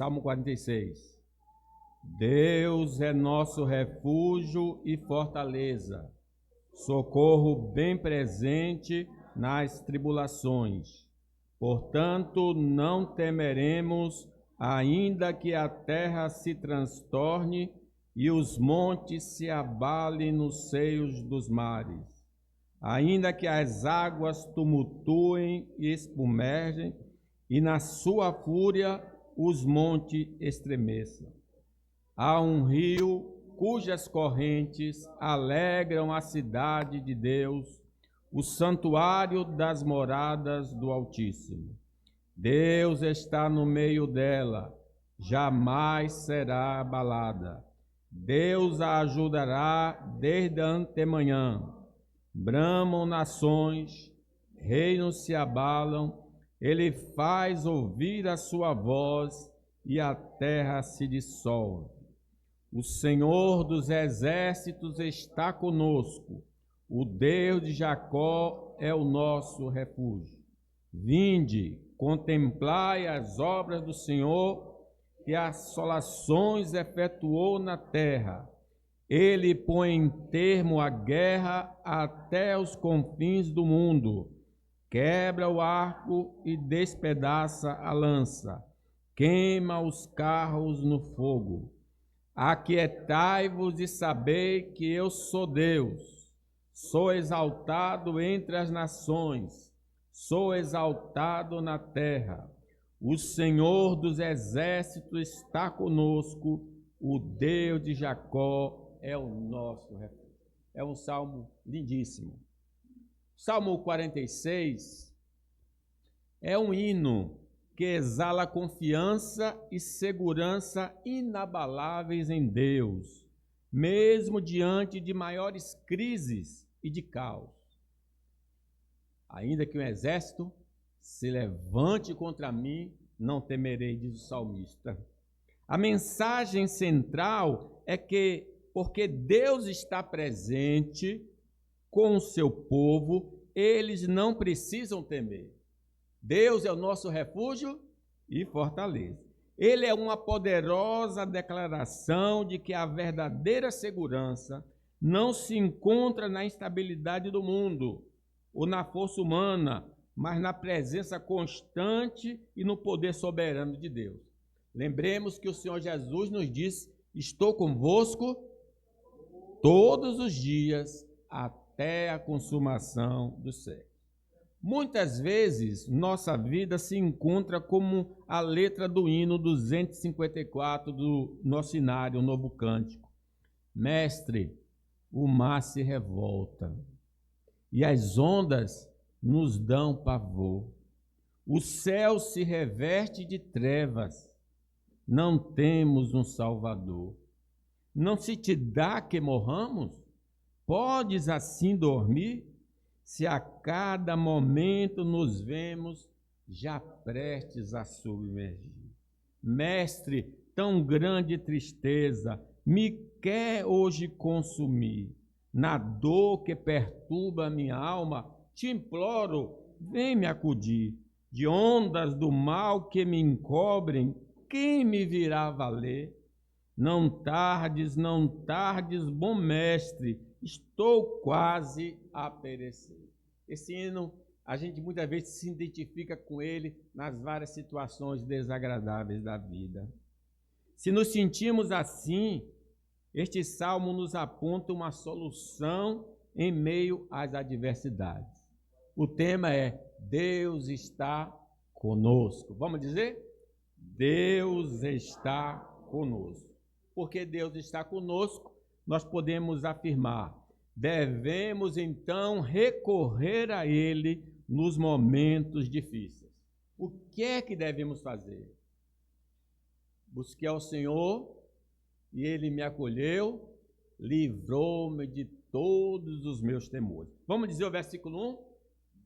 Salmo 46. Deus é nosso refúgio e fortaleza, socorro bem presente nas tribulações. Portanto, não temeremos, ainda que a terra se transtorne e os montes se abalem nos seios dos mares. Ainda que as águas tumultuem e espumergem, e na sua fúria os montes estremeçam. Há um rio cujas correntes alegram a cidade de Deus, o santuário das moradas do Altíssimo. Deus está no meio dela, jamais será abalada. Deus a ajudará desde a antemanhã. Bramam nações, reinos se abalam, ele faz ouvir a sua voz e a terra se dissolve. O Senhor dos exércitos está conosco, o Deus de Jacó é o nosso refúgio. Vinde, contemplai as obras do Senhor, que assolações efetuou na terra. Ele põe em termo a guerra até os confins do mundo. Quebra o arco e despedaça a lança. Queima os carros no fogo. Aquietai-vos e sabei que eu sou Deus. Sou exaltado entre as nações. Sou exaltado na terra. O Senhor dos exércitos está conosco. O Deus de Jacó é o nosso refúgio. É um salmo lindíssimo. Salmo 46 é um hino que exala confiança e segurança inabaláveis em Deus, mesmo diante de maiores crises e de caos. Ainda que um exército se levante contra mim, não temerei, diz o salmista. A mensagem central é que, porque Deus está presente com o seu povo, eles não precisam temer. Deus é o nosso refúgio e fortaleza. Ele é uma poderosa declaração de que a verdadeira segurança não se encontra na instabilidade do mundo ou na força humana, mas na presença constante e no poder soberano de Deus. Lembremos que o Senhor Jesus nos disse: estou convosco todos os dias até a consumação do século. Muitas vezes, nossa vida se encontra como a letra do hino 254 do nosso hinário, o Novo Cântico. Mestre, o mar se revolta e as ondas nos dão pavor. O céu se reveste de trevas, não temos um Salvador. Não se te dá que morramos? Podes assim dormir? Se a cada momento nos vemos já prestes a submergir. Mestre, tão grande tristeza me quer hoje consumir. Na dor que perturba a minha alma, te imploro, vem me acudir. De ondas do mal que me encobrem, quem me virá valer? Não tardes, bom mestre, estou quase a perecer. Esse hino, a gente muitas vezes se identifica com ele nas várias situações desagradáveis da vida. Se nos sentimos assim, este salmo nos aponta uma solução em meio às adversidades. O tema é: Deus está conosco. Vamos dizer? Deus está conosco. Porque Deus está conosco, nós podemos afirmar: devemos então recorrer a Ele nos momentos difíceis. O que é que devemos fazer? Busquei ao Senhor e Ele me acolheu, livrou-me de todos os meus temores. Vamos dizer o versículo 1?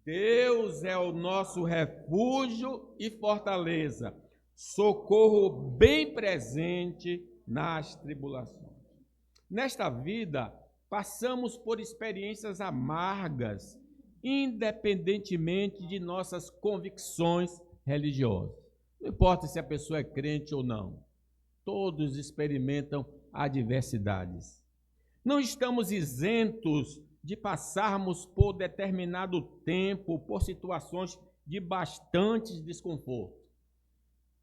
Deus é o nosso refúgio e fortaleza, socorro bem presente nas tribulações. Nesta vida, passamos por experiências amargas, independentemente de nossas convicções religiosas. Não importa se a pessoa é crente ou não. Todos experimentam adversidades. Não estamos isentos de passarmos por determinado tempo, por situações de bastante desconforto.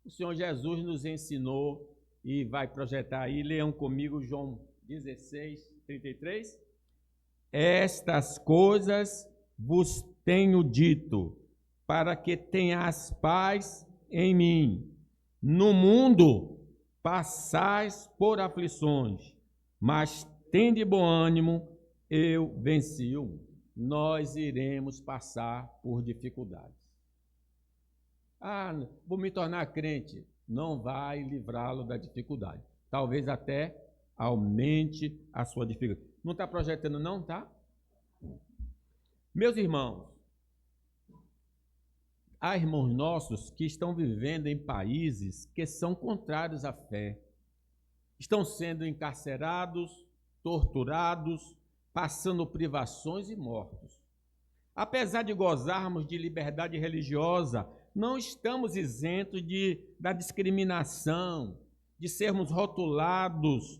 O Senhor Jesus nos ensinou e vai projetar aí, leiam comigo João 16, 33. Estas coisas vos tenho dito, para que tenhas paz em mim. No mundo passais por aflições, mas tende bom ânimo, eu venci o mundo. Nós iremos passar por dificuldades. Vou me tornar crente. Não vai livrá-lo da dificuldade. Talvez até aumente a sua dificuldade. Não está projetando não, tá? Meus irmãos, há irmãos nossos que estão vivendo em países que são contrários à fé. Estão sendo encarcerados, torturados, passando privações e mortos. Apesar de gozarmos de liberdade religiosa, não estamos isentos da discriminação, de sermos rotulados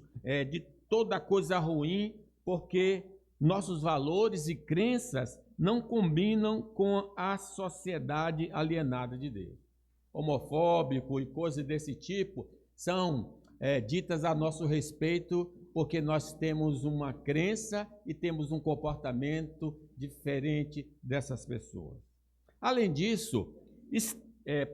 de toda coisa ruim, porque nossos valores e crenças não combinam com a sociedade alienada de Deus. Homofóbico e coisas desse tipo são ditas a nosso respeito porque nós temos uma crença e temos um comportamento diferente dessas pessoas. Além disso,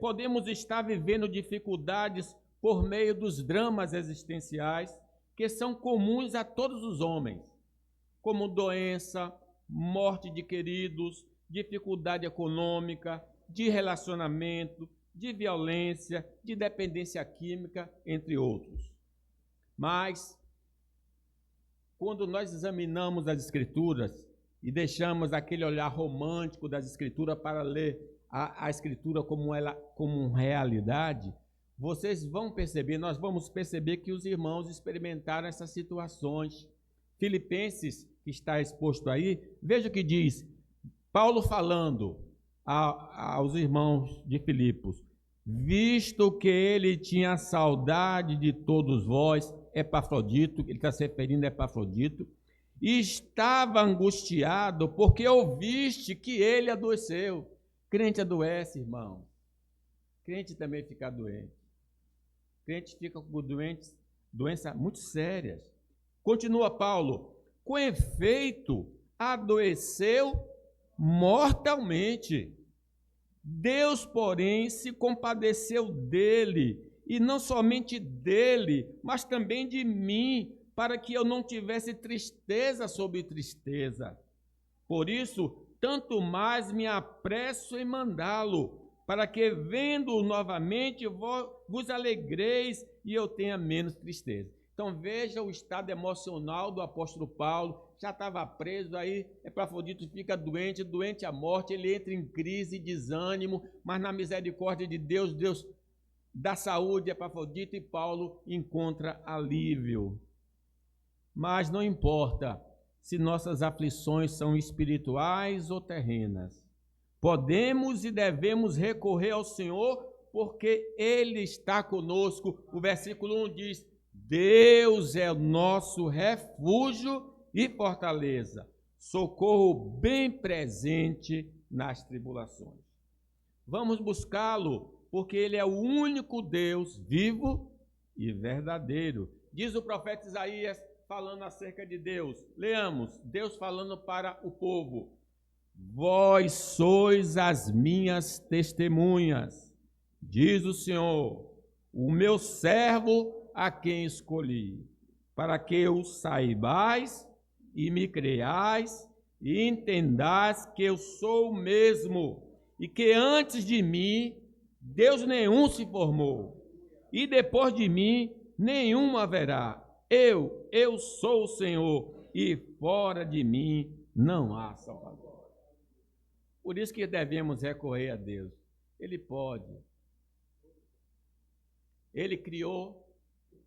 podemos estar vivendo dificuldades por meio dos dramas existenciais que são comuns a todos os homens, como doença, morte de queridos, dificuldade econômica, de relacionamento, de violência, de dependência química, entre outros. Mas, quando nós examinamos as Escrituras e deixamos aquele olhar romântico das Escrituras para ler a Escritura como realidade, vocês vão perceber, nós vamos perceber que os irmãos experimentaram essas situações. Filipenses, que está exposto aí, veja o que diz Paulo falando aos irmãos de Filipos: visto que ele tinha saudade de todos vós, Epafrodito, ele está se referindo a Epafrodito, e estava angustiado porque ouviste que ele adoeceu. Crente adoece, irmão. Crente também fica doente. Crente fica com doenças muito sérias. Continua Paulo: com efeito, adoeceu mortalmente. Deus, porém, se compadeceu dele, e não somente dele, mas também de mim, para que eu não tivesse tristeza sobre tristeza. Por isso, tanto mais me apresso em mandá-lo, para que, vendo-o novamente, vos alegreis e eu tenha menos tristeza. Então veja o estado emocional do apóstolo Paulo. Já estava preso, aí Epafrodito fica doente à morte, ele entra em crise, desânimo, mas na misericórdia de Deus, Deus dá saúde a Epafrodito e Paulo encontra alívio. Mas não importa se nossas aflições são espirituais ou terrenas. Podemos e devemos recorrer ao Senhor, porque Ele está conosco. O versículo 1 diz: Deus é o nosso refúgio e fortaleza, socorro bem presente nas tribulações. Vamos buscá-lo, porque Ele é o único Deus vivo e verdadeiro. Diz o profeta Isaías, falando acerca de Deus. Leamos, Deus falando para o povo: vós sois as minhas testemunhas, diz o Senhor, o meu servo a quem escolhi, para que o saibais e me creiais e entendais que eu sou o mesmo, e que antes de mim Deus nenhum se formou, e depois de mim nenhum haverá. Eu sou o Senhor, e fora de mim não há salvador. Por isso que devemos recorrer a Deus. Ele pode. Ele criou,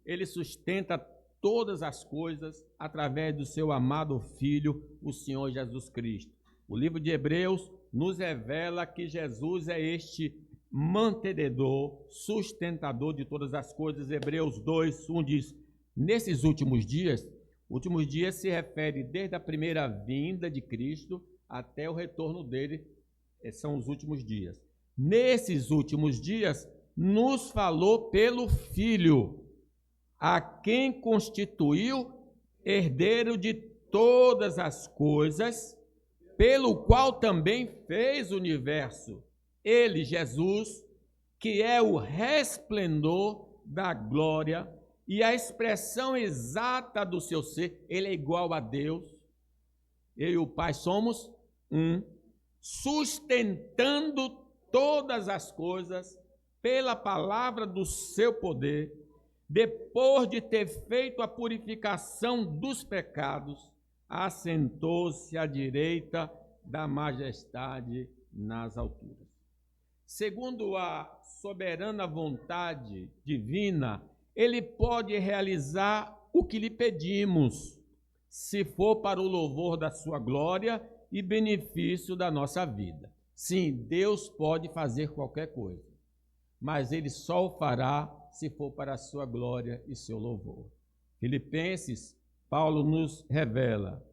Ele sustenta todas as coisas através do seu amado Filho, o Senhor Jesus Cristo. O livro de Hebreus nos revela que Jesus é este mantenedor, sustentador de todas as coisas. Hebreus 2:1 diz, nesses últimos dias se refere desde a primeira vinda de Cristo até o retorno dele, são os últimos dias. Nesses últimos dias, nos falou pelo Filho, a quem constituiu herdeiro de todas as coisas, pelo qual também fez o universo. Ele, Jesus, que é o resplendor da glória e a expressão exata do seu ser, ele é igual a Deus. Eu e o Pai somos um, sustentando todas as coisas pela palavra do seu poder, depois de ter feito a purificação dos pecados, assentou-se à direita da majestade nas alturas. Segundo a soberana vontade divina, ele pode realizar o que lhe pedimos, se for para o louvor da sua glória e benefício da nossa vida. Sim, Deus pode fazer qualquer coisa, mas ele só o fará se for para a sua glória e seu louvor. Filipenses, Paulo nos revela: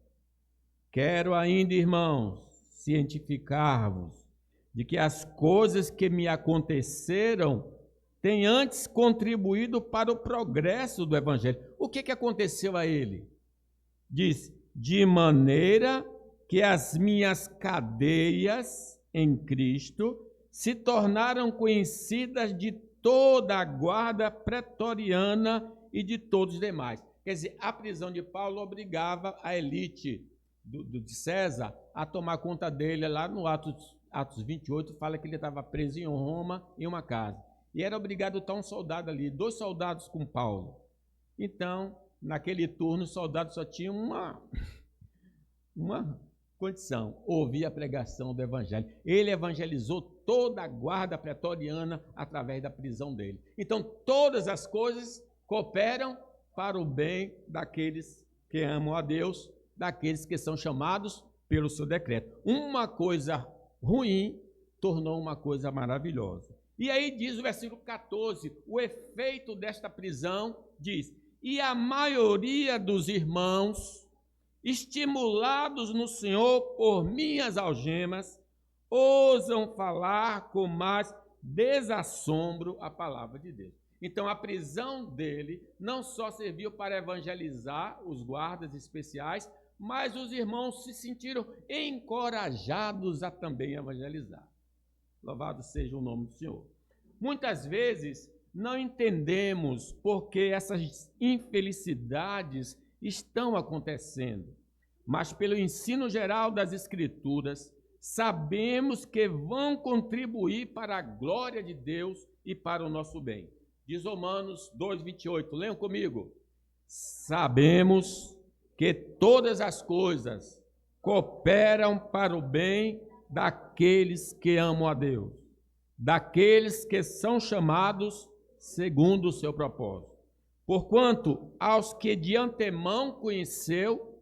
quero ainda, irmãos, cientificar-vos de que as coisas que me aconteceram têm antes contribuído para o progresso do Evangelho. O que aconteceu a ele? Diz, de maneira que as minhas cadeias em Cristo se tornaram conhecidas de toda a guarda pretoriana e de todos os demais. Quer dizer, a prisão de Paulo obrigava a elite de César a tomar conta dele. Lá no Atos 28, fala que ele estava preso em Roma, em uma casa. E era obrigado a estar um soldado ali, 2 soldados com Paulo. Então, naquele turno, os soldados só tinham uma condição: ouvir a pregação do Evangelho. Ele evangelizou toda a guarda pretoriana através da prisão dele. Então, todas as coisas cooperam para o bem daqueles que amam a Deus, daqueles que são chamados pelo seu decreto. Uma coisa ruim tornou uma coisa maravilhosa. E aí diz o versículo 14, o efeito desta prisão, diz, e a maioria dos irmãos, estimulados no Senhor por minhas algemas, ousam falar com mais desassombro a palavra de Deus. Então a prisão dele não só serviu para evangelizar os guardas especiais, mas os irmãos se sentiram encorajados a também evangelizar. Louvado seja o nome do Senhor. Muitas vezes não entendemos por que essas infelicidades estão acontecendo, mas pelo ensino geral das Escrituras, sabemos que vão contribuir para a glória de Deus e para o nosso bem. Diz Romanos 2:28, leiam comigo. Sabemos que todas as coisas cooperam para o bem daqueles que amam a Deus, daqueles que são chamados segundo o seu propósito. Porquanto aos que de antemão conheceu,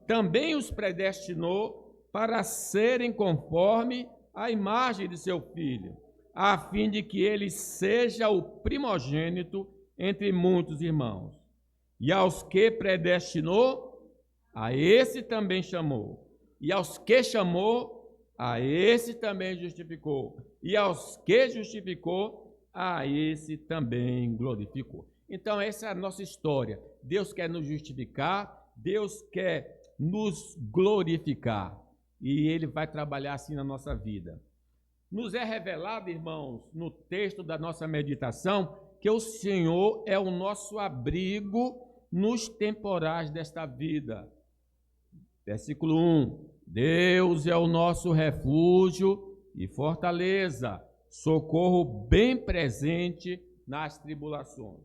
também os predestinou para serem conforme a imagem de seu Filho, a fim de que ele seja o primogênito entre muitos irmãos. E aos que predestinou, a esse também chamou. E aos que chamou, a esse também justificou. E aos que justificou, a esse também glorificou. Então essa é a nossa história. Deus quer nos justificar, Deus quer nos glorificar. E Ele vai trabalhar assim na nossa vida. Nos é revelado, irmãos, no texto da nossa meditação, que o Senhor é o nosso abrigo nos temporais desta vida. Versículo 1. Deus é o nosso refúgio e fortaleza, socorro bem presente nas tribulações.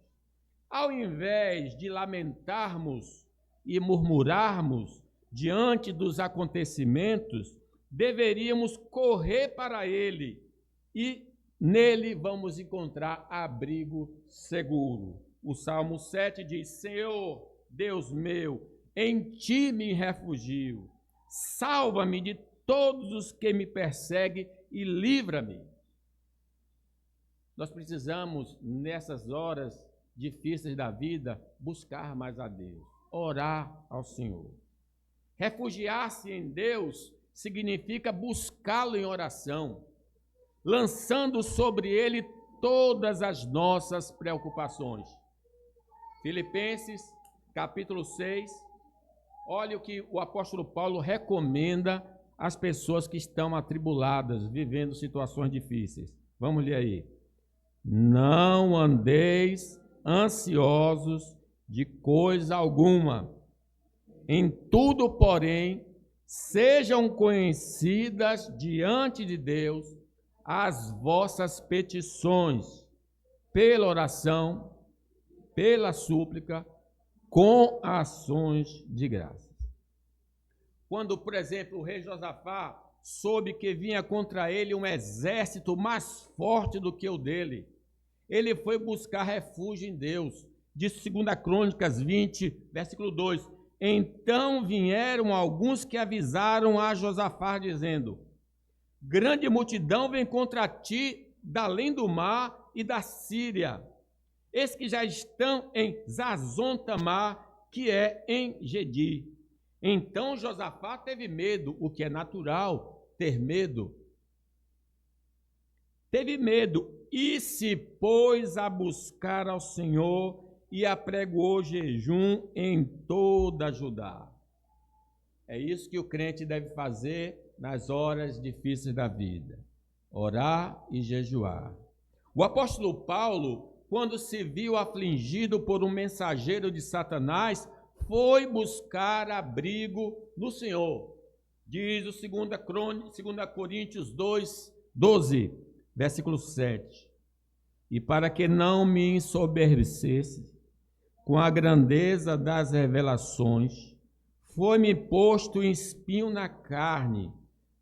Ao invés de lamentarmos e murmurarmos diante dos acontecimentos, deveríamos correr para Ele e nele vamos encontrar abrigo seguro. O Salmo 7 diz, Senhor, Deus meu, em Ti me refugio, salva-me de todos os que me perseguem e livra-me. Nós precisamos, nessas horas difíceis da vida, buscar mais a Deus, orar ao Senhor. Refugiar-se em Deus significa buscá-lo em oração, lançando sobre ele todas as nossas preocupações. Filipenses, capítulo 6, olha o que o apóstolo Paulo recomenda às pessoas que estão atribuladas, vivendo situações difíceis. Vamos ler aí. Não andeis ansiosos de coisa alguma. Em tudo, porém, sejam conhecidas diante de Deus as vossas petições, pela oração, pela súplica, com ações de graça. Quando, por exemplo, o rei Josafá soube que vinha contra ele um exército mais forte do que o dele, ele foi buscar refúgio em Deus. Diz 2 Crônicas 20, versículo 2. Então vieram alguns que avisaram a Josafá, dizendo: grande multidão vem contra ti da além do mar e da Síria. Eis que já estão em Zazon Tamar, que é em Gedi. Então Josafá teve medo, o que é natural, ter medo. Teve medo e se pôs a buscar ao Senhor e apregoou jejum em toda Judá. É isso que o crente deve fazer nas horas difíceis da vida: orar e jejuar. O apóstolo Paulo, quando se viu afligido por um mensageiro de Satanás, foi buscar abrigo no Senhor. Diz o 2 Coríntios 2, 12, versículo 7. E para que não me ensoberbecesse com a grandeza das revelações, foi-me posto espinho na carne,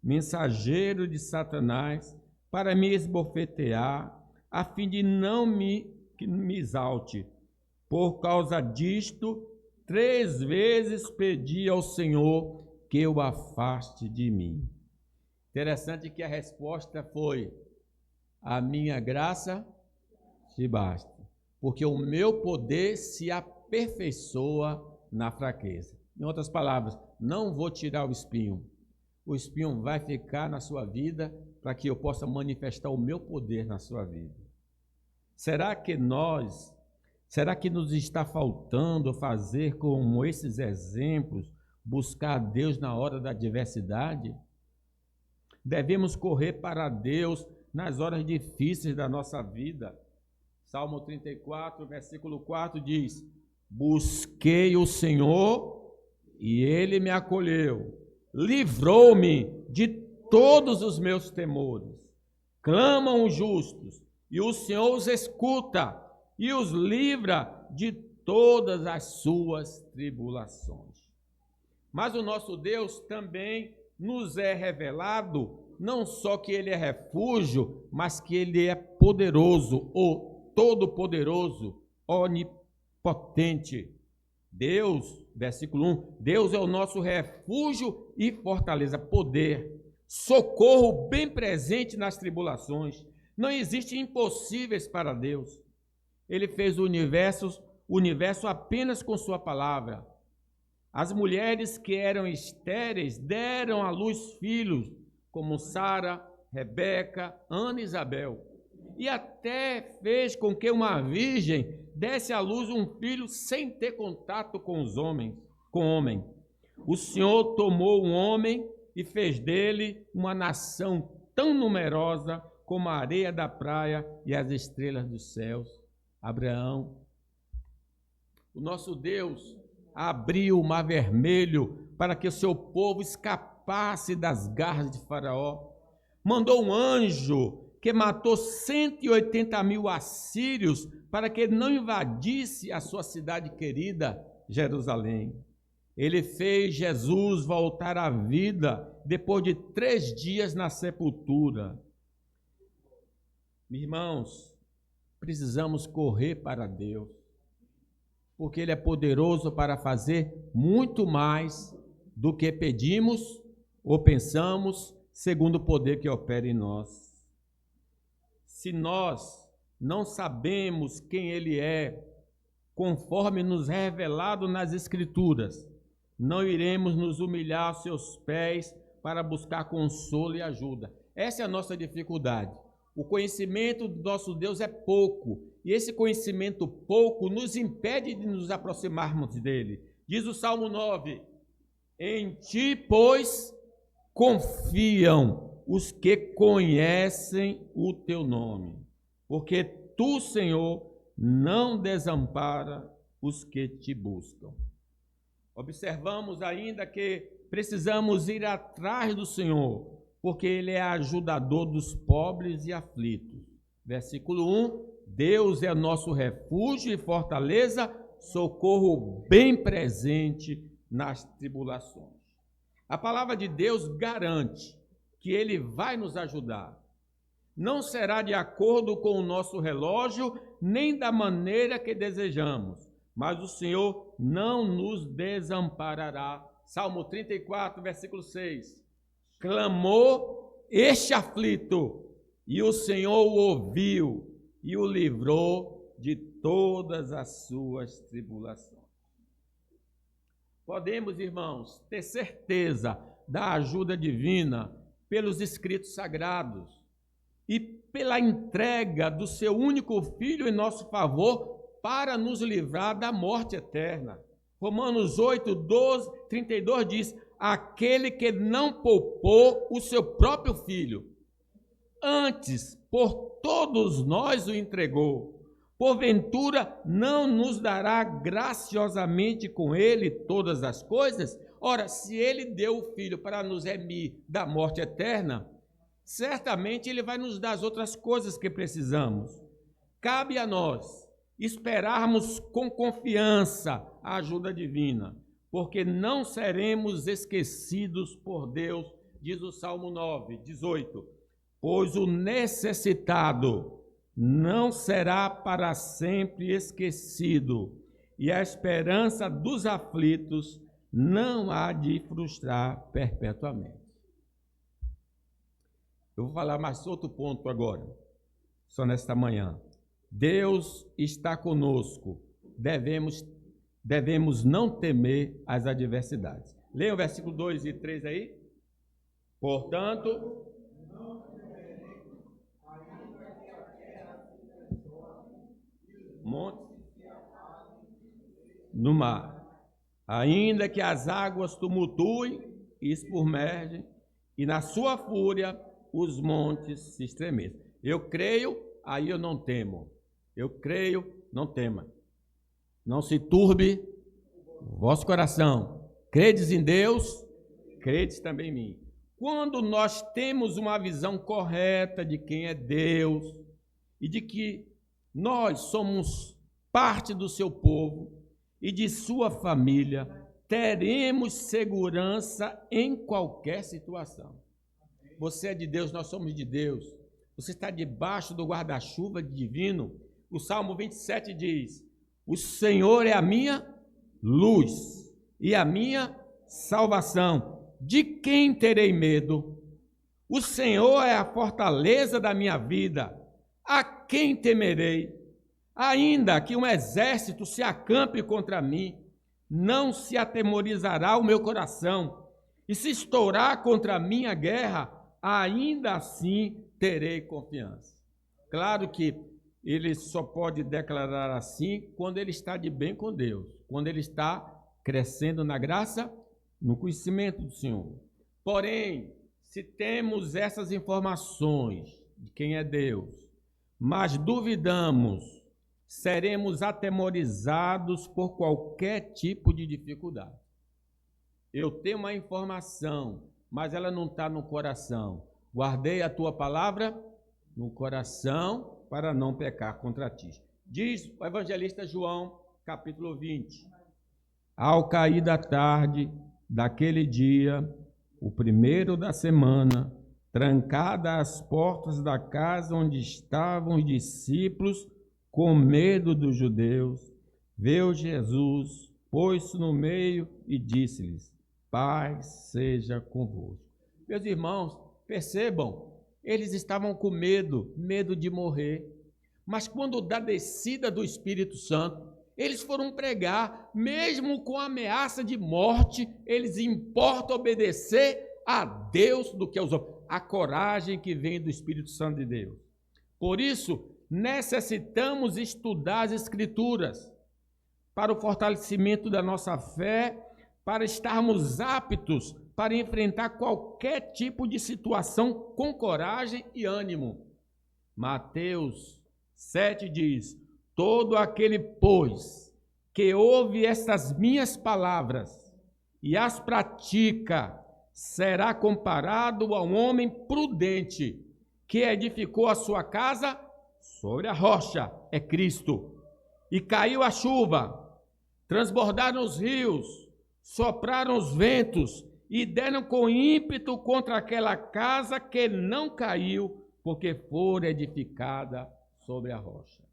mensageiro de Satanás, para me esbofetear, a fim de não me exalte. Por causa disto, 3 vezes pedi ao Senhor que o afaste de mim. Interessante que a resposta foi: a minha graça te basta, porque o meu poder se aperfeiçoa na fraqueza. Em outras palavras, não vou tirar o espinho. O espinho vai ficar na sua vida para que eu possa manifestar o meu poder na sua vida. Será que nos está faltando fazer como esses exemplos, buscar a Deus na hora da adversidade? Devemos correr para Deus nas horas difíceis da nossa vida. Salmo 34, versículo 4 diz: busquei o Senhor e Ele me acolheu, livrou-me de todos os meus temores. Clamam os justos, e o Senhor os escuta e os livra de todas as suas tribulações. Mas o nosso Deus também nos é revelado, não só que Ele é refúgio, mas que Ele é poderoso, ou todo-poderoso, onipotente. Deus, versículo 1, Deus é o nosso refúgio e fortaleza, poder, socorro bem presente nas tribulações. Não existem impossíveis para Deus. Ele fez o universo apenas com sua palavra. As mulheres que eram estéreis deram à luz filhos, como Sara, Rebeca, Ana e Isabel. E até fez com que uma virgem desse à luz um filho sem ter contato com homem. O Senhor tomou um homem e fez dele uma nação tão numerosa como a areia da praia e as estrelas dos céus. Abraão. O nosso Deus abriu o mar vermelho para que o seu povo escapasse das garras de Faraó. Mandou um anjo que matou 180.000 assírios para que não invadisse a sua cidade querida, Jerusalém. Ele fez Jesus voltar à vida depois de 3 dias na sepultura. Irmãos, precisamos correr para Deus, porque Ele é poderoso para fazer muito mais do que pedimos ou pensamos, segundo o poder que opera em nós. Se nós não sabemos quem Ele é, conforme nos é revelado nas Escrituras, não iremos nos humilhar aos seus pés para buscar consolo e ajuda. Essa é a nossa dificuldade. O conhecimento do nosso Deus é pouco, e esse conhecimento pouco nos impede de nos aproximarmos dele. Diz o Salmo 9: em ti, pois, confiam os que conhecem o teu nome, porque tu, Senhor, não desampara os que te buscam. Observamos ainda que precisamos ir atrás do Senhor, porque Ele é ajudador dos pobres e aflitos. Versículo 1, Deus é nosso refúgio e fortaleza, socorro bem presente nas tribulações. A palavra de Deus garante que Ele vai nos ajudar. Não será de acordo com o nosso relógio, nem da maneira que desejamos, mas o Senhor não nos desamparará. Salmo 34, versículo 6. Clamou este aflito, e o Senhor o ouviu e o livrou de todas as suas tribulações. Podemos, irmãos, ter certeza da ajuda divina pelos escritos sagrados e pela entrega do seu único Filho em nosso favor para nos livrar da morte eterna. Romanos 8, 12, 32 diz: aquele que não poupou o seu próprio Filho, antes por todos nós o entregou, porventura não nos dará graciosamente com ele todas as coisas? Ora, se ele deu o Filho para nos remir da morte eterna, certamente ele vai nos dar as outras coisas que precisamos. Cabe a nós esperarmos com confiança a ajuda divina, porque não seremos esquecidos por Deus, diz o Salmo 9, 18. Pois o necessitado não será para sempre esquecido, e a esperança dos aflitos não há de frustrar perpetuamente. Eu vou falar mais outro ponto agora, só nesta manhã. Deus está conosco, devemos não temer as adversidades. Leia o versículo 2 e 3 aí. Portanto, montes no mar, ainda que as águas tumultuem e espurmergem, e na sua fúria os montes se estremeçam. Eu creio, aí eu não temo. Eu creio, não tema. Não se turbe o vosso coração. Credes em Deus, credes também em mim. Quando nós temos uma visão correta de quem é Deus e de que nós somos parte do seu povo e de sua família, teremos segurança em qualquer situação. Você é de Deus, nós somos de Deus. Você está debaixo do guarda-chuva divino. O Salmo 27 diz: o Senhor é a minha luz e a minha salvação. De quem terei medo? O Senhor é a fortaleza da minha vida. A quem temerei? Ainda que um exército se acampe contra mim, não se atemorizará o meu coração. E se estourar contra mim a guerra, ainda assim terei confiança. Claro que ele só pode declarar assim quando ele está de bem com Deus, quando ele está crescendo na graça, no conhecimento do Senhor. Porém, se temos essas informações de quem é Deus, mas duvidamos, seremos atemorizados por qualquer tipo de dificuldade. Eu tenho uma informação, mas ela não está no coração. Guardei a tua palavra no coração para não pecar contra ti. Diz o evangelista João, capítulo 20. Ao cair da tarde daquele dia, o primeiro da semana, trancada as portas da casa onde estavam os discípulos, com medo dos judeus, veio Jesus, pôs-se no meio e disse-lhes: paz seja convosco. Meus irmãos, percebam, eles estavam com medo de morrer. Mas quando da descida do Espírito Santo, eles foram pregar, mesmo com ameaça de morte, eles importam obedecer a Deus do que aos homens. A coragem que vem do Espírito Santo de Deus. Por isso, necessitamos estudar as Escrituras para o fortalecimento da nossa fé, para estarmos aptos para enfrentar qualquer tipo de situação com coragem e ânimo. Mateus 7 diz: todo aquele, pois, que ouve estas minhas palavras e as pratica, será comparado a um homem prudente que edificou a sua casa sobre a rocha, é Cristo. E caiu a chuva, transbordaram os rios, sopraram os ventos e deram com ímpeto contra aquela casa, que não caiu, porque fora edificada sobre a rocha.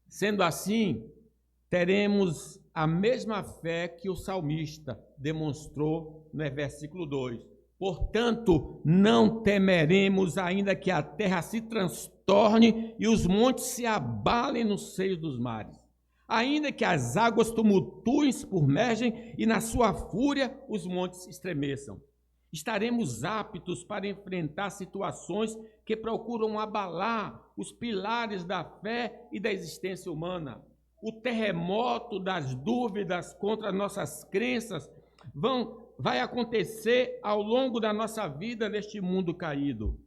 Sendo assim, teremos a mesma fé que o salmista demonstrou no versículo 2. Portanto, não temeremos, ainda que a terra se transtorne e os montes se abalem no seio dos mares. Ainda que as águas tumultuem, se pormergem e na sua fúria os montes estremeçam. Estaremos aptos para enfrentar situações que procuram abalar os pilares da fé e da existência humana. O terremoto das dúvidas contra nossas crenças vai acontecer ao longo da nossa vida neste mundo caído.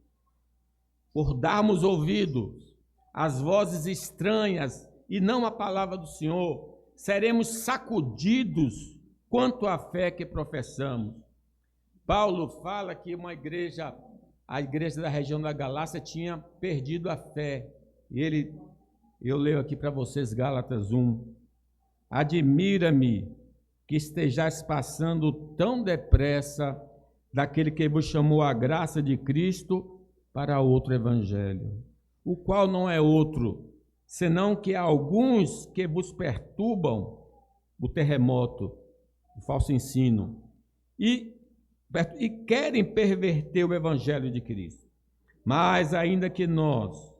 Por darmos ouvidos às vozes estranhas e não à palavra do Senhor, seremos sacudidos quanto à fé que professamos. Paulo fala que a igreja da região da Galácia tinha perdido a fé. E eu leio aqui para vocês Gálatas 1. Admira-me que estejais passando tão depressa daquele que vos chamou a graça de Cristo para outro evangelho, o qual não é outro, senão que há alguns que vos perturbam o terremoto, o falso ensino, e querem perverter o evangelho de Cristo. Mas ainda que nós,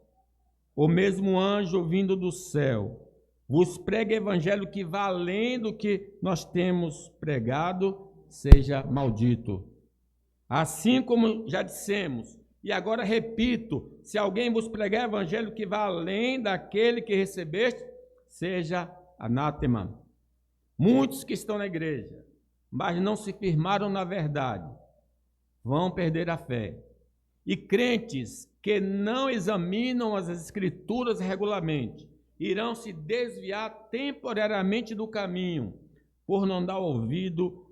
o mesmo anjo vindo do céu, vos pregue evangelho que vá além do que nós temos pregado, seja maldito. Assim como já dissemos, e agora repito, se alguém vos pregar evangelho que vá além daquele que recebeste, seja anátema. Muitos que estão na igreja, mas não se firmaram na verdade, vão perder a fé. E crentes que não examinam as escrituras regularmente, irão se desviar temporariamente do caminho, por dar ouvido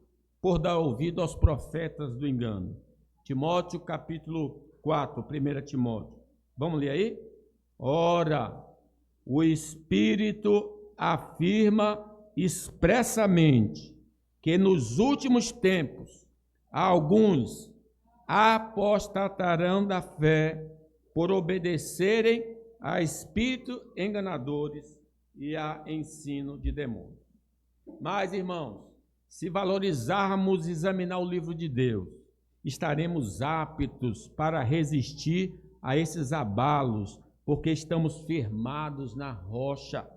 aos profetas do engano. Timóteo capítulo 4, 1 Timóteo. Vamos ler aí? Ora, o Espírito afirma expressamente que nos últimos tempos alguns apostatarão da fé por obedecerem a espíritos enganadores e a ensino de demônios. Mas, irmãos, se valorizarmos e examinar o livro de Deus, estaremos aptos para resistir a esses abalos, porque estamos firmados na rocha.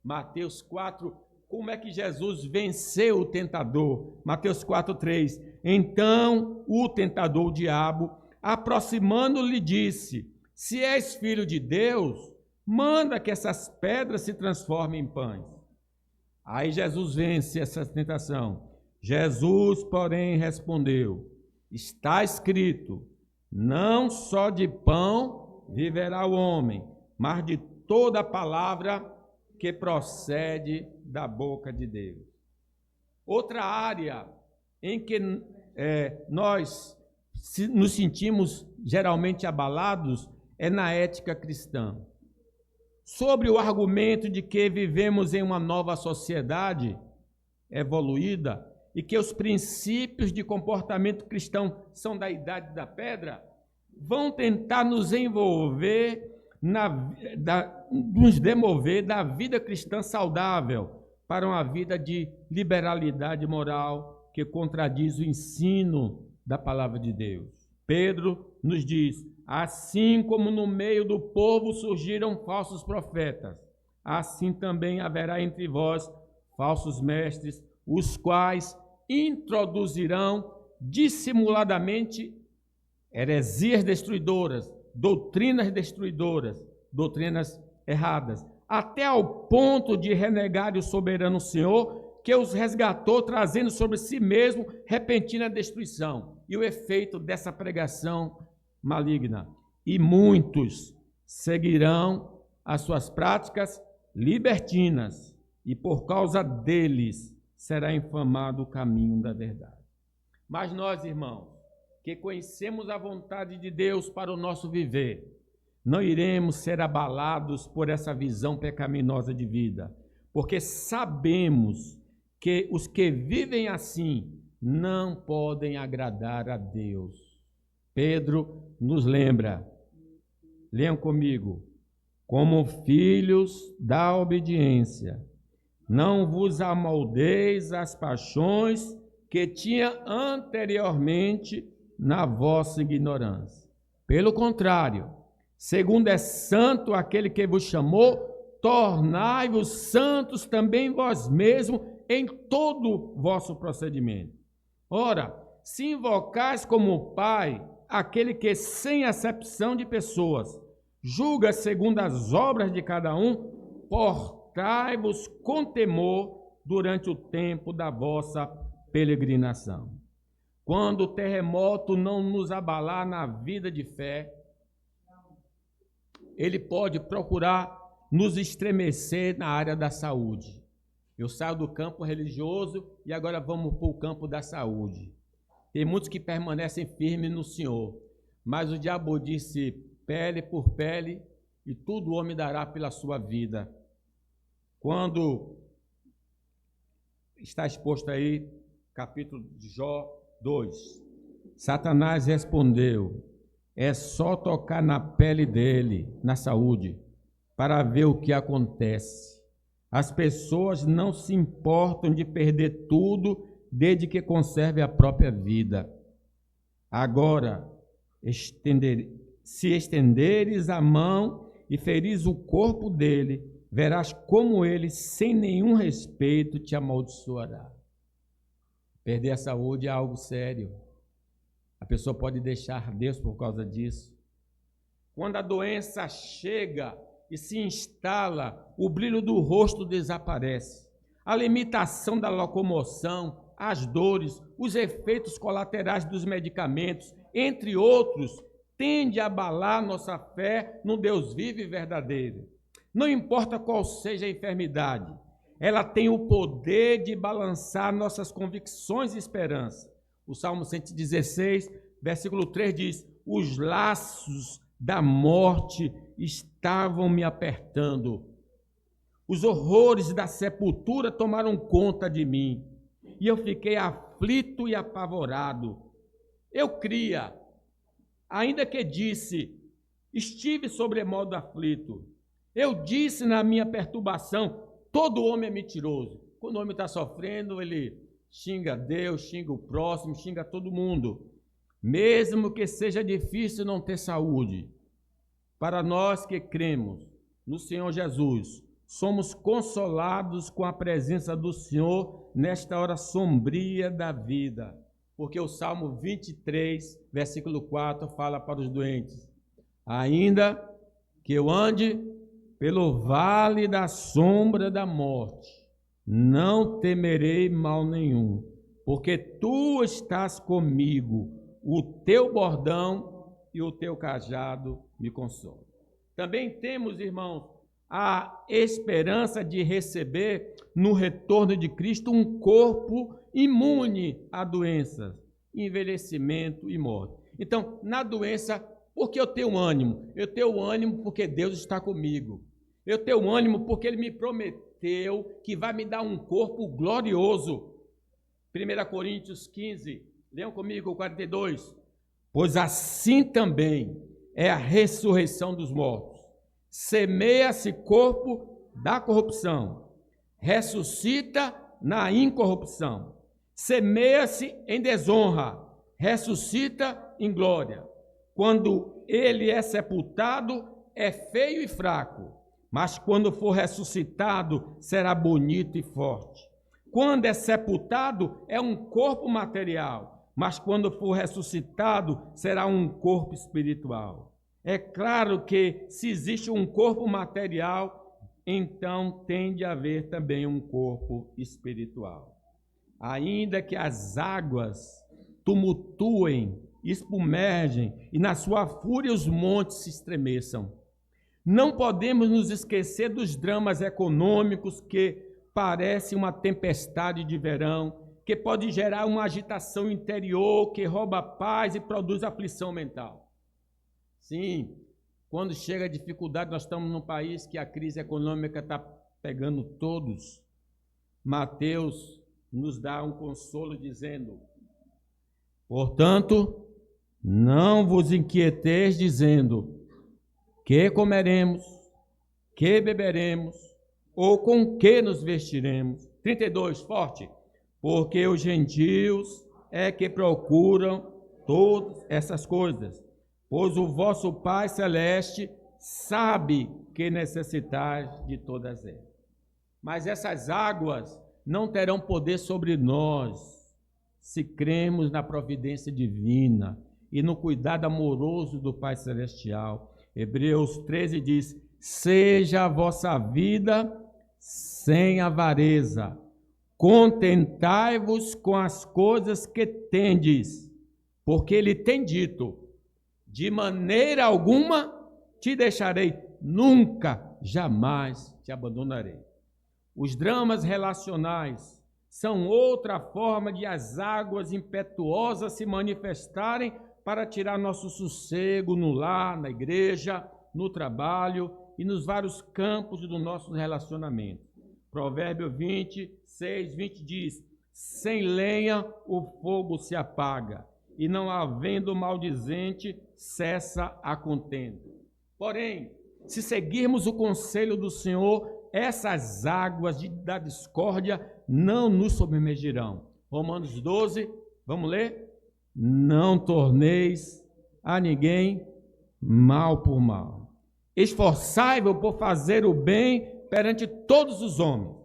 Mateus 4, como é que Jesus venceu o tentador? Mateus 4:3. Então o tentador, o diabo, aproximando-lhe, disse: se és filho de Deus, manda que essas pedras se transformem em pães. Aí Jesus vence essa tentação. Jesus, porém, respondeu: está escrito, não só de pão viverá o homem, mas de toda a palavra que procede da boca de Deus. Outra área em que nós nos sentimos geralmente abalados é na ética cristã. Sobre o argumento de que vivemos em uma nova sociedade evoluída e que os princípios de comportamento cristão são da idade da pedra, vão tentar nos envolver, nos demover da vida cristã saudável para uma vida de liberalidade moral que contradiz o ensino da palavra de Deus. Pedro nos diz: Assim como no meio do povo surgiram falsos profetas, assim também haverá entre vós falsos mestres, os quais introduzirão dissimuladamente heresias destruidoras, doutrinas erradas, até ao ponto de renegar o soberano Senhor, que os resgatou, trazendo sobre si mesmo repentina destruição. E o efeito dessa pregação maligna. E muitos seguirão as suas práticas libertinas, e por causa deles será infamado o caminho da verdade. Mas nós, irmãos, que conhecemos a vontade de Deus para o nosso viver, não iremos ser abalados por essa visão pecaminosa de vida, porque sabemos que os que vivem assim não podem agradar a Deus. Pedro nos lembra, leiam comigo, como filhos da obediência, não vos amoldeis às paixões que tinha anteriormente na vossa ignorância. Pelo contrário, segundo é santo aquele que vos chamou, tornai-vos santos também vós mesmos em todo vosso procedimento. Ora, se invocais como Pai aquele que, sem acepção de pessoas, julga segundo as obras de cada um, portai-vos com temor durante o tempo da vossa peregrinação. Quando o terremoto não nos abalar na vida de fé, ele pode procurar nos estremecer na área da saúde. Eu saio do campo religioso e agora vamos para o campo da saúde. Tem muitos que permanecem firmes no Senhor, mas o diabo disse pele por pele e tudo o homem dará pela sua vida. Quando está exposto aí, capítulo de Jó 2, Satanás respondeu, é só tocar na pele dele, na saúde, para ver o que acontece. As pessoas não se importam de perder tudo, desde que conserve a própria vida. Agora, se estenderes a mão e feris o corpo dele, verás como ele, sem nenhum respeito, te amaldiçoará. Perder a saúde é algo sério. A pessoa pode deixar Deus por causa disso. Quando a doença chega e se instala, o brilho do rosto desaparece. A limitação da locomoção, as dores, os efeitos colaterais dos medicamentos, entre outros, tende a abalar nossa fé no Deus vivo e verdadeiro. Não importa qual seja a enfermidade, ela tem o poder de balançar nossas convicções e esperança. O Salmo 116, versículo 3 diz, os laços da morte estavam me apertando. Os horrores da sepultura tomaram conta de mim. E eu fiquei aflito e apavorado. Eu cria, ainda que disse, estive sobremodo aflito. Eu disse na minha perturbação, todo homem é mentiroso. Quando o homem está sofrendo, ele xinga Deus, xinga o próximo, xinga todo mundo. Mesmo que seja difícil não ter saúde, para nós que cremos no Senhor Jesus, somos consolados com a presença do Senhor nesta hora sombria da vida. Porque o Salmo 23, versículo 4, fala para os doentes, ainda que eu ande pelo vale da sombra da morte, não temerei mal nenhum, porque tu estás comigo, o teu bordão e o teu cajado me consolam. Também temos, irmãos, a esperança de receber no retorno de Cristo um corpo imune a doenças, envelhecimento e morte. Então, na doença, por que eu tenho ânimo? Eu tenho ânimo porque Deus está comigo. Eu tenho ânimo porque Ele me prometeu que vai me dar um corpo glorioso. 1 Coríntios 15, leiam comigo o 42. Pois assim também é a ressurreição dos mortos. Semeia-se corpo da corrupção, ressuscita na incorrupção. Semeia-se em desonra, ressuscita em glória. Quando ele é sepultado, é feio e fraco, mas quando for ressuscitado, será bonito e forte. Quando é sepultado, é um corpo material, mas quando for ressuscitado, será um corpo espiritual. É claro que se existe um corpo material, então tem de haver também um corpo espiritual. Ainda que as águas tumultuem, espumergem e na sua fúria os montes se estremeçam. Não podemos nos esquecer dos dramas econômicos que parecem uma tempestade de verão, que pode gerar uma agitação interior, que rouba a paz e produz aflição mental. Sim, quando chega a dificuldade, nós estamos num país que a crise econômica está pegando todos. Mateus nos dá um consolo dizendo: portanto, não vos inquieteis dizendo: que comeremos, que beberemos, ou com que nos vestiremos. 32, forte. Porque os gentios é que procuram todas essas coisas, pois o vosso Pai Celeste sabe que necessitais de todas elas. Mas essas águas não terão poder sobre nós, se cremos na providência divina e no cuidado amoroso do Pai Celestial. Hebreus 13 diz: seja a vossa vida sem avareza, contentai-vos com as coisas que tendes, porque ele tem dito: de maneira alguma te deixarei, nunca, jamais te abandonarei. Os dramas relacionais são outra forma de as águas impetuosas se manifestarem para tirar nosso sossego no lar, na igreja, no trabalho e nos vários campos do nosso relacionamento. Provérbio 26, 20 diz: sem lenha o fogo se apaga, e não havendo maldizente, cessa a contenda. Porém, se seguirmos o conselho do Senhor, essas águas da discórdia não nos submergirão. Romanos 12, vamos ler? Não torneis a ninguém mal por mal. Esforçai-vos por fazer o bem perante todos os homens.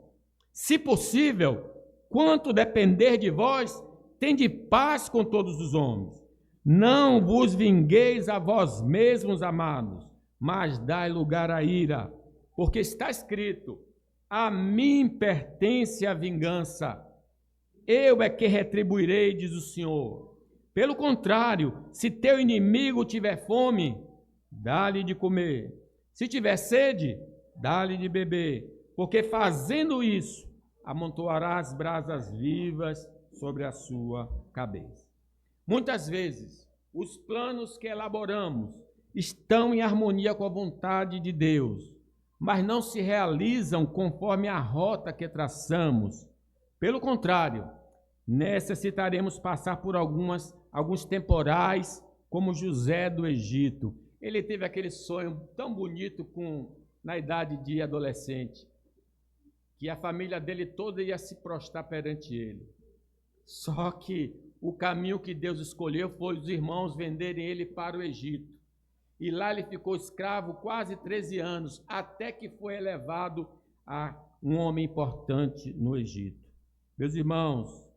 Se possível, quanto depender de vós, tende paz com todos os homens. Não vos vingueis a vós mesmos, amados, mas dai lugar à ira, porque está escrito: a mim pertence a vingança, eu é que retribuirei, diz o Senhor. Pelo contrário, se teu inimigo tiver fome, dá-lhe de comer. Se tiver sede, dá-lhe de beber, porque fazendo isso, amontoarás brasas vivas sobre a sua cabeça. Muitas vezes, os planos que elaboramos estão em harmonia com a vontade de Deus, mas não se realizam conforme a rota que traçamos. Pelo contrário, necessitaremos passar por alguns temporais, como José do Egito. Ele teve aquele sonho tão bonito na idade de adolescente, que a família dele toda ia se prostrar perante ele. Só que o caminho que Deus escolheu foi os irmãos venderem ele para o Egito. E lá ele ficou escravo quase 13 anos, até que foi elevado a um homem importante no Egito. Meus irmãos,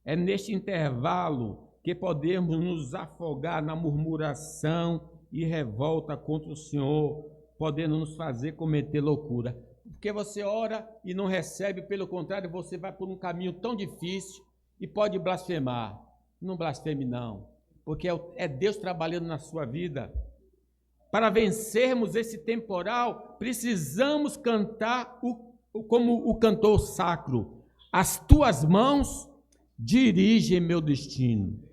é neste intervalo que podemos nos afogar na murmuração e revolta contra o Senhor, podendo nos fazer cometer loucura. Porque você ora e não recebe, pelo contrário, você vai por um caminho tão difícil e pode blasfemar. Não blasfeme não, porque é Deus trabalhando na sua vida. Para vencermos esse temporal, precisamos cantar como o cantor sacro: as tuas mãos dirigem meu destino.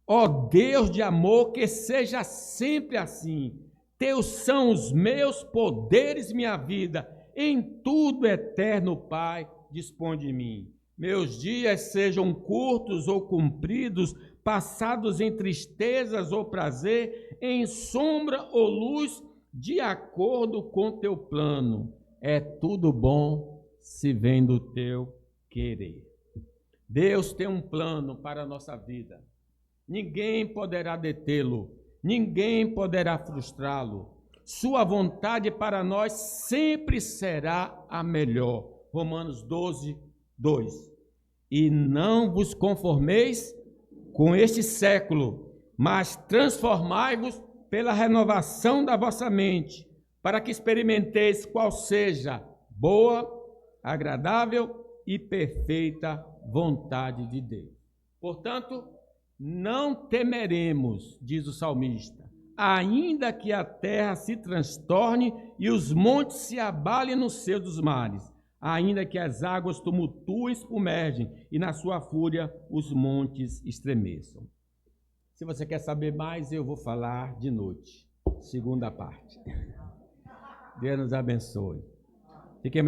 Ó Deus de amor, que seja sempre assim. Teus são os meus poderes, minha vida. Em tudo, eterno Pai, dispõe de mim. Meus dias sejam curtos ou compridos, passados em tristezas ou prazer, em sombra ou luz, de acordo com teu plano. É tudo bom se vem do teu querer. Deus tem um plano para a nossa vida. Ninguém poderá detê-lo, ninguém poderá frustrá-lo. Sua vontade para nós sempre será a melhor. Romanos 12, 2. E não vos conformeis com este século, mas transformai-vos pela renovação da vossa mente, para que experimenteis qual seja boa, agradável e perfeita vontade de Deus. Portanto, não temeremos, diz o salmista, ainda que a terra se transtorne e os montes se abalem no seio dos mares, ainda que as águas tumultuem e espumergem e na sua fúria os montes estremeçam. Se você quer saber mais, eu vou falar de noite, segunda parte. Deus nos abençoe. Fiquemos